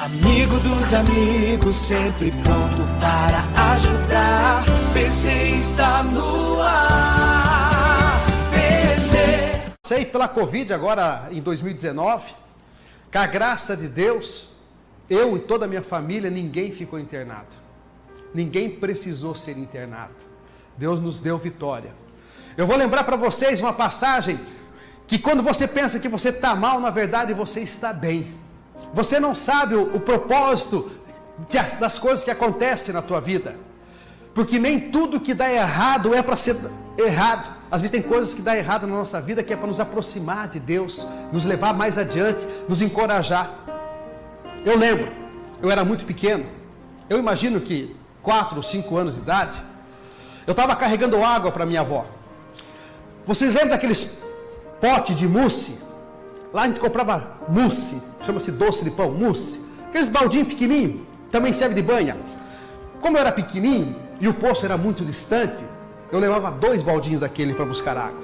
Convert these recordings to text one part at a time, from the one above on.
Amigo dos amigos, sempre pronto para ajudar. PC está no ar. PC. Passei pela Covid agora em 2019. Com a graça de Deus, eu e toda a minha família, ninguém ficou internado. Ninguém precisou ser internado. Deus nos deu vitória. Eu vou lembrar para vocês uma passagem que quando você pensa que você está mal, na verdade você está bem. Você não sabe o propósito das coisas que acontecem na tua vida. Porque nem tudo que dá errado é para ser errado. Às vezes tem coisas que dá errado na nossa vida que é para nos aproximar de Deus, nos levar mais adiante, nos encorajar. Eu lembro, eu era muito pequeno, eu imagino que 4 ou 5 anos de idade, eu estava carregando água para minha avó. Vocês lembram daqueles potes de mousse? Lá a gente comprava mousse, chama-se doce de pão, mousse. Aqueles baldinhos pequenininhos, também serve de banha. Como eu era pequenininho e o poço era muito distante, eu levava 2 baldinhos daquele para buscar água.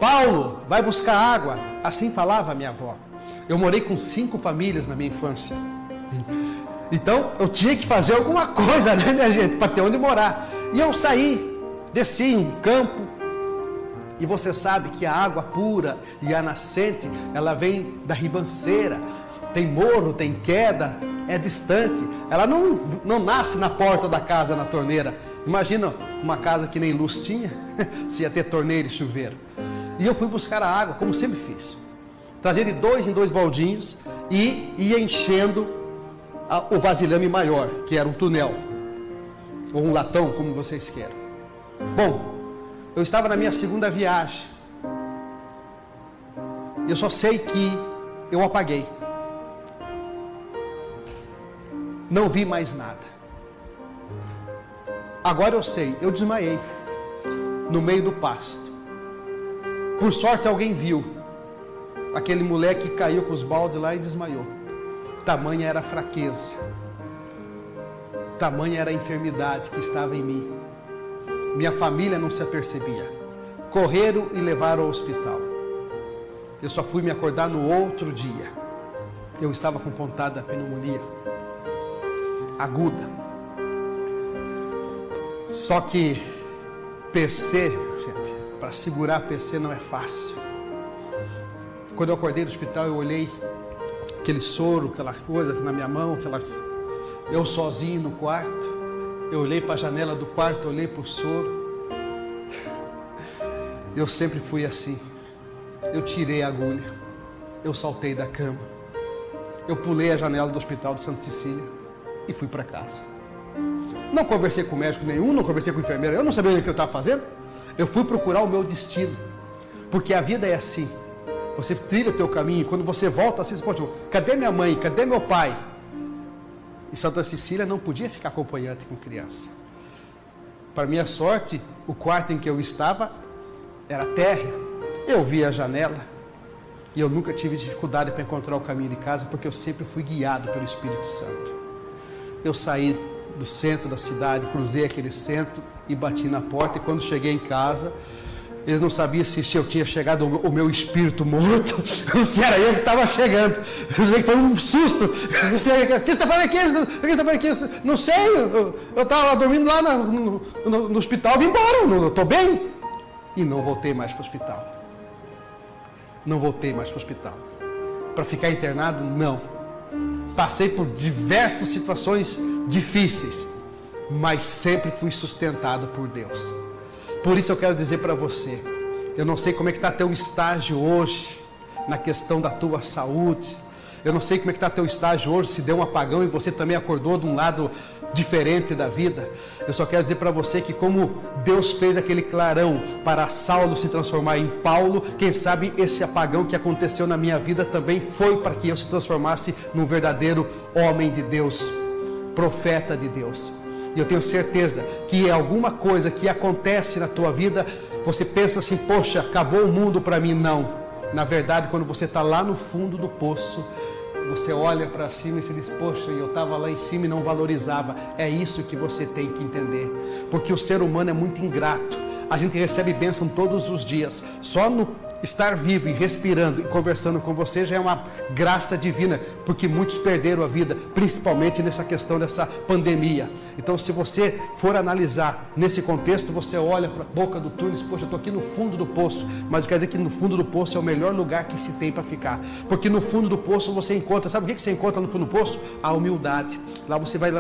Paulo, vai buscar água, assim falava a minha avó. Eu morei com 5 famílias na minha infância. Então eu tinha que fazer alguma coisa, né, minha gente, para ter onde morar. E eu saí, desci em um campo. E você sabe que a água pura e a nascente, ela vem da ribanceira. Tem morro, tem queda, é distante. Ela não nasce na porta da casa, na torneira. Imagina uma casa que nem luz tinha, se ia ter torneira e chuveiro. E eu fui buscar a água, como sempre fiz. Trazia de 2 em 2 baldinhos e ia enchendo o vasilhame maior, que era um tonel. Ou um latão, como vocês queiram. Bom, eu estava na minha 2ª viagem. Eu só sei que eu apaguei. Não vi mais nada. Agora eu sei, eu desmaiei no meio do pasto. Por sorte alguém viu. Aquele moleque caiu com os baldes lá e desmaiou. Tamanha era a fraqueza. Tamanha era a enfermidade que estava em mim. Minha família não se apercebia. Correram e levaram ao hospital. Eu só fui me acordar no outro dia. Eu estava com pontada pneumonia aguda. Só que PC, gente, para segurar PC não é fácil. Quando eu acordei do hospital, eu olhei aquele soro, aquela coisa na minha mão, eu sozinho no quarto. Eu olhei para a janela do quarto, olhei para o soro. Eu sempre fui assim. Eu tirei a agulha. Eu saltei da cama. Eu pulei a janela do hospital de Santa Cecília e fui para casa. Não conversei com médico nenhum, não conversei com enfermeira. Eu não sabia o que eu estava fazendo. Eu fui procurar o meu destino. Porque a vida é assim. Você trilha o teu caminho e quando você volta assim, você pode dizer, cadê minha mãe? Cadê meu pai? E Santa Cecília não podia ficar acompanhante com criança. Para minha sorte, o quarto em que eu estava era térreo. Eu via a janela e eu nunca tive dificuldade para encontrar o caminho de casa, porque eu sempre fui guiado pelo Espírito Santo. Eu saí do centro da cidade, cruzei aquele centro e bati na porta. E quando cheguei em casa, eles não sabiam se eu tinha chegado o meu espírito morto, ou se era eu que estava chegando. Foi um susto. O que está fazendo aqui? Não sei, eu estava dormindo lá no hospital, vim embora, eu estou bem. E não voltei mais para o hospital. Não voltei mais para o hospital. Para ficar internado, não. Passei por diversas situações difíceis, mas sempre fui sustentado por Deus. Por isso eu quero dizer para você, eu não sei como é que está teu estágio hoje, na questão da tua saúde. Eu não sei como é que está teu estágio hoje, se deu um apagão e você também acordou de um lado diferente da vida. Eu só quero dizer para você que como Deus fez aquele clarão para Saulo se transformar em Paulo, quem sabe esse apagão que aconteceu na minha vida também foi para que eu se transformasse num verdadeiro homem de Deus, profeta de Deus. E eu tenho certeza que alguma coisa que acontece na tua vida, você pensa assim, poxa, acabou o mundo para mim. Não. Na verdade, quando você está lá no fundo do poço, você olha para cima e se diz, poxa, eu estava lá em cima e não valorizava. É isso que você tem que entender. Porque o ser humano é muito ingrato. A gente recebe bênção todos os dias. Só no Estar vivo e respirando e conversando com você já é uma graça divina, porque muitos perderam a vida, principalmente nessa questão dessa pandemia. Então, se você for analisar nesse contexto, você olha para a boca do túnel e diz, poxa, eu estou aqui no fundo do poço, mas eu quero dizer que no fundo do poço é o melhor lugar que se tem para ficar, porque no fundo do poço você encontra, sabe o que você encontra no fundo do poço? A humildade. Lá você vai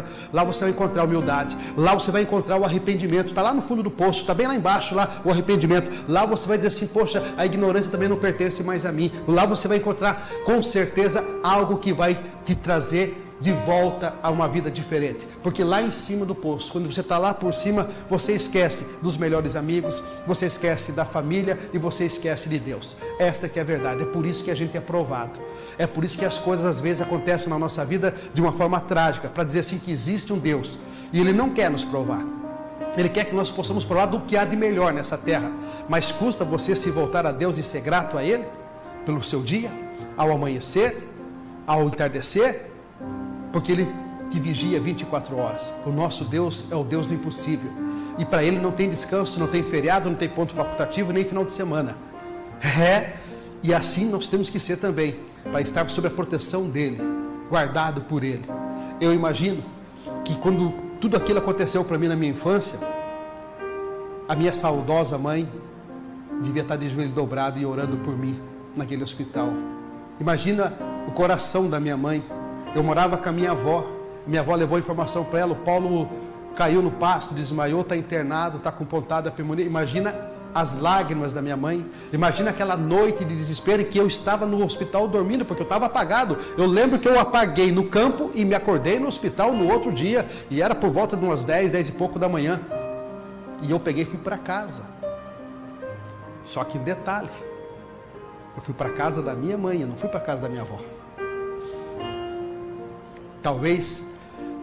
encontrar a humildade, lá você vai encontrar o arrependimento, está lá no fundo do poço, está bem lá embaixo, lá o arrependimento, lá você vai dizer assim, poxa, a ignorância também não pertence mais a mim, lá você vai encontrar com certeza algo que vai te trazer de volta a uma vida diferente, porque lá em cima do poço, quando você está lá por cima, você esquece dos melhores amigos, você esquece da família e você esquece de Deus. Esta que é a verdade, é por isso que a gente é provado, é por isso que as coisas às vezes acontecem na nossa vida de uma forma trágica, para dizer assim que existe um Deus, e Ele não quer nos provar, Ele quer que nós possamos provar do que há de melhor nessa terra, mas custa você se voltar a Deus e ser grato a Ele, pelo seu dia, ao amanhecer, ao entardecer, porque Ele te vigia 24 horas. O nosso Deus é o Deus do impossível. E para Ele não tem descanso, não tem feriado, não tem ponto facultativo, nem final de semana. E assim nós temos que ser também, para estar sob a proteção dEle, guardado por Ele. Eu imagino que quando tudo aquilo aconteceu para mim na minha infância, a minha saudosa mãe devia estar de joelho dobrado e orando por mim naquele hospital. Imagina o coração da minha mãe. Eu morava com a minha avó levou informação para ela, o Paulo caiu no pasto, desmaiou, está internado, está com pontada pulmonar. Imagina as lágrimas da minha mãe, imagina aquela noite de desespero em que eu estava no hospital dormindo, porque eu estava apagado. Eu lembro que eu apaguei no campo e me acordei no hospital no outro dia, e era por volta de umas 10 e pouco da manhã, e eu peguei e fui para casa. Só que detalhe, eu fui para a casa da minha mãe, eu não fui para a casa da minha avó. Talvez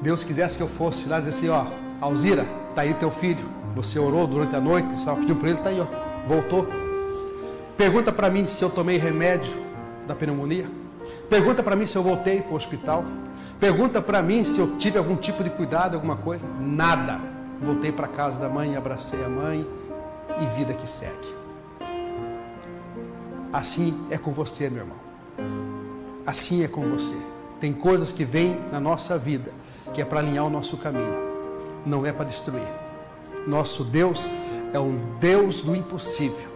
Deus quisesse que eu fosse lá e dizer assim, Alzira, está aí teu filho, você orou durante a noite, você estava pedindo para ele, está aí, voltou. Pergunta para mim se eu tomei remédio da pneumonia, pergunta para mim se eu voltei para o hospital, pergunta para mim se eu tive algum tipo de cuidado, alguma coisa, nada. Voltei para a casa da mãe, abracei a mãe e vida que segue. Assim é com você, meu irmão, assim é com você. Tem coisas que vêm na nossa vida, que é para alinhar o nosso caminho, não é para destruir. Nosso Deus é um Deus do impossível,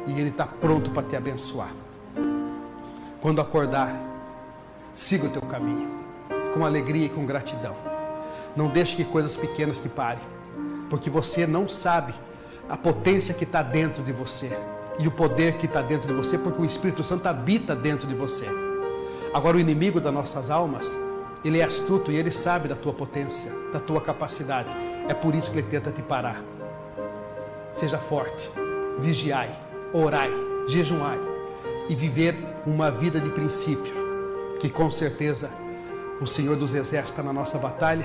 e Ele está pronto para te abençoar. Quando acordar, siga o teu caminho, com alegria e com gratidão. Não deixe que coisas pequenas te parem, porque você não sabe a potência que está dentro de você, e o poder que está dentro de você, porque o Espírito Santo habita dentro de você. Agora, o inimigo das nossas almas, ele é astuto e ele sabe da tua potência, da tua capacidade. É por isso que ele tenta te parar. Seja forte, vigiai, orai, jejuai e viver uma vida de princípio, que com certeza o Senhor dos Exércitos está na nossa batalha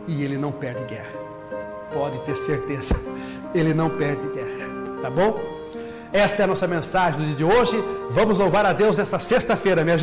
e Ele não perde guerra. Pode ter certeza, Ele não perde guerra, tá bom? Esta é a nossa mensagem do dia de hoje. Vamos louvar a Deus nessa sexta-feira, minha gente.